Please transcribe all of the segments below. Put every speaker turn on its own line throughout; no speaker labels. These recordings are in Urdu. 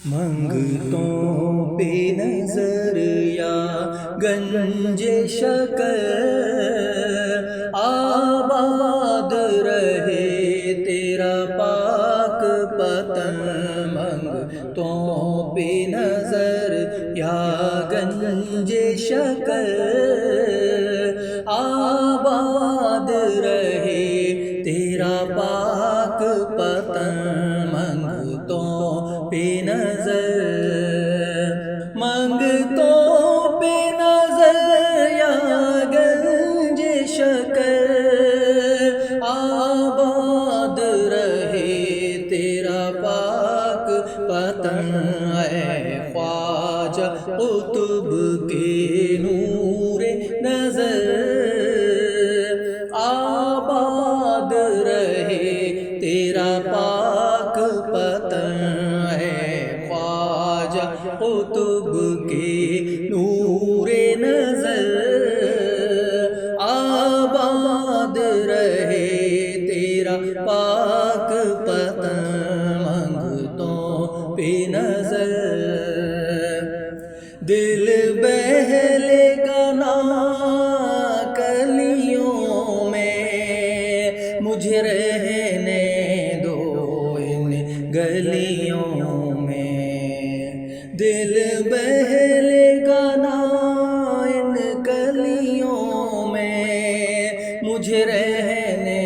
منگتوں پہ نظر یا گنج شکر آباد رہے تیرا پاک پتن۔ منگتوں پہ نظر یا گنج شکر آباد رہے تیرا پاک پتن۔ منگتوں پہ نظر، منگتوں پہ نظر یا گنج شکر آباد رہے تیرا پاک پتن۔ اے خواجہ قطب کے نور نظر آباد رہے تیرا پاک پتن۔ اے خواجہ قطب کے نور نظر آباد رہے تیرا پاک پتن۔ منگتوں پہ نظر، دل بہلے گا نا کلیوں میں، مجھے رہنے دو ان گلیوں میں۔ دل بہلے گا نا ان گلیوں میں، مجھے رہنے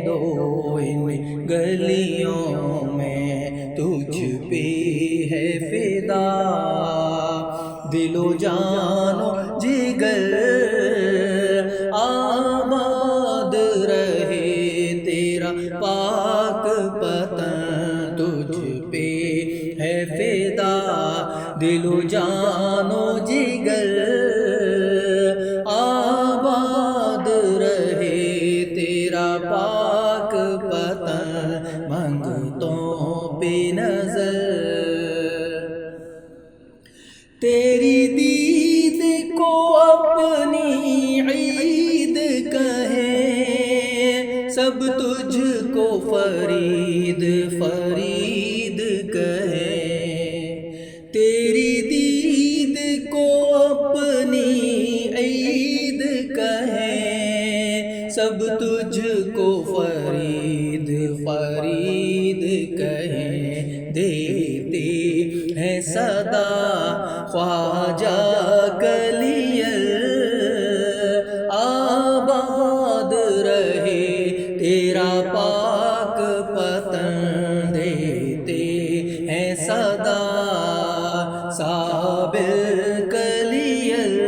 دو ان گلیوں میں۔ تجھ پہ ہے فدا دل و جان و جگر آباد رہے تیرا پاک پتن۔ تجھ پہ ہے فدا دل و جان و جگر آباد رہے تیرا پاک پتن۔ منگتوں پہ نظر، تیری دید کو اپنی عید کہیں، سب تجھ کو فرید فرید کہیں۔ تیری دید کو اپنی عید کہیں، سب تجھ کو فرید فرید کہیں۔ دیتے ہیں صدا خواجہ کلیل آباد رہے تیرا پاک پتن۔ دیتے ہیں صدا صابر کلیل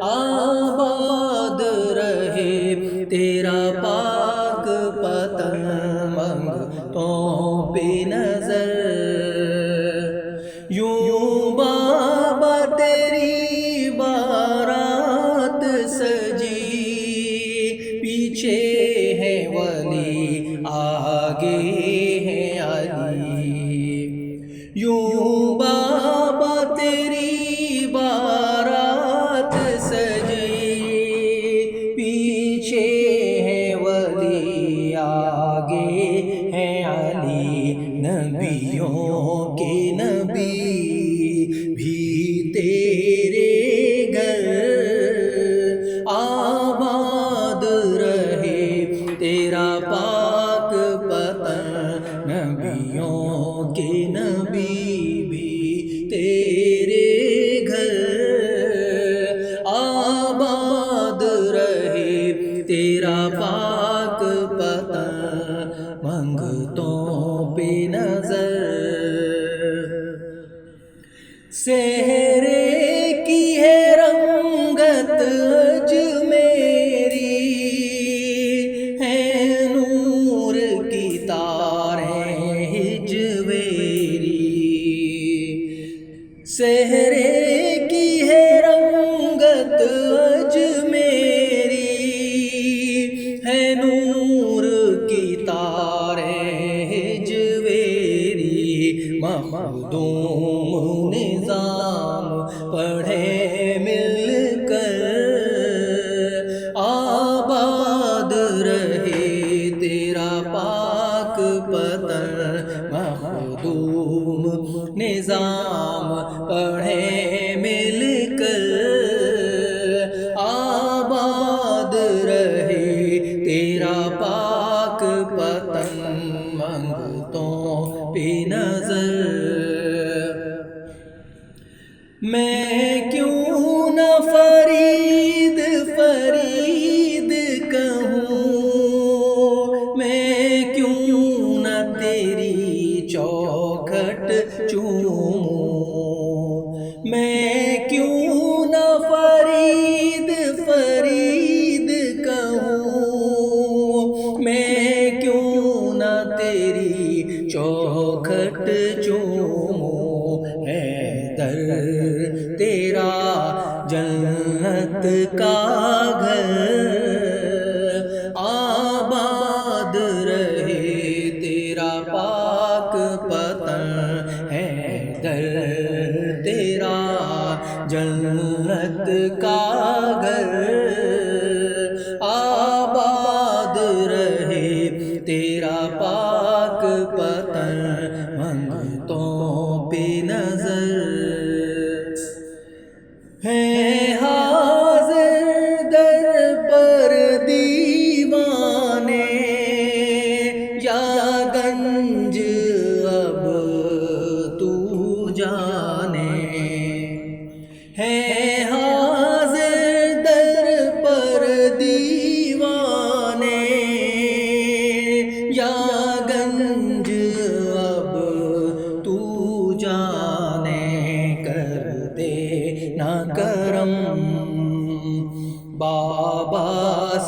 آباد رہے تیرا پاک پتن۔ منگتوں پہ نظر، یوں بابا تیری بارات سجی، پیچھے ہے ولی آگے ہے علی۔ یوں بابا تیری بارات سجی، پیچھے ہے ولی آگے ہے علی۔ نبیوں کے نبی بھی تیرے گھر آباد رہے تیرا پاک پتن۔ نبیوں کے نبی بھی تیرے گھر آباد رہے تیرا پاک پتن۔ منگتوں پہ نظر، سہرے کی ہے رنگت اجمیری، ہے نور کی تاریں ہجویری۔ سہرے کی ہے رنگت اجمیری، ہے نور کی تاریں ہجویری۔ مخدوم نظام پڑھے مل کر آباد رہے تیرا پاک پتن۔ مخدوم نظام پڑھیں مل کر، آباد رہے تیرا پاک پتن منگتوں پہ نظر۔ میں کیوں نہ فرید فرید کہوں، میں کیوں نہ تیری چوکھٹ چوموں، میں کیوں نہ فرید فرید کہوں، میں کیوں نہ تیری چوکھٹ چوموں۔ حیدر تیرا جنت کا گھر آباد رہے تیرا پاک پتن، حیدر تیرا جنت کا گھر آباد رہے تیرا پاک پتن منگتوں پہ نظر۔ ہے حاضر در پر دیوانے یا گنج اب تو جانے، ہے حاضر در پر دیوانے یا گنج اب تو جانے، کر دے نہ کرم بابا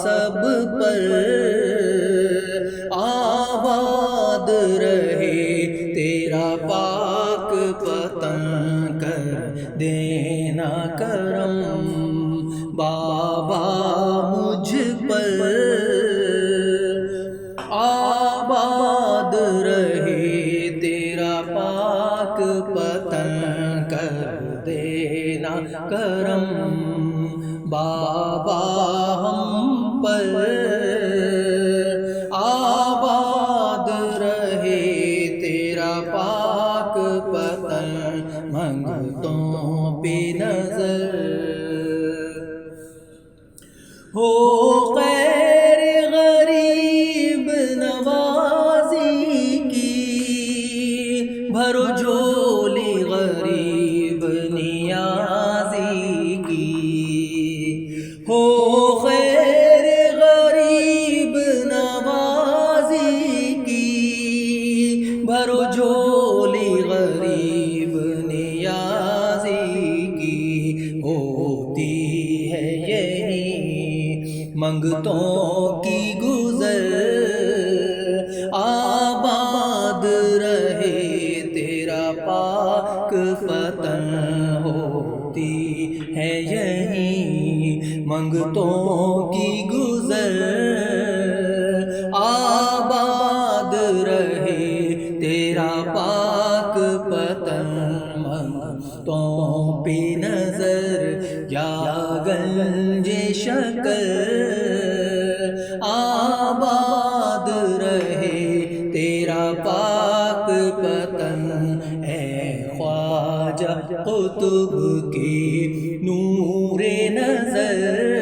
سب پر، آباد رہے تیرا پاک پتن، کر دینا کرم بابا مجھ پر، آباد رہے تیرا پاک پتن، کر دینا کرم بابا ہم پر، آباد رہے تیرا پاک پتن منگتوں پہ نظر۔ ہو خیر غریب نوازی کی، بھرو جھولی غریب نیازی کی، ہو خیر غریب نوازی کی، بھرو جھولی غریب نیازی کی، ہوتی ہے یہی منگتوں کی گزر، آباد رہے تیرا پاک پتن، ہوتی ہے یہی منگتوں کی گزر، آباد رہے تیرا پاک پتن منگتوں پہ نظر، یا گنج شکر آباد رہے تیرا پاک پتن، اے خواجہ قطب کی نور نظر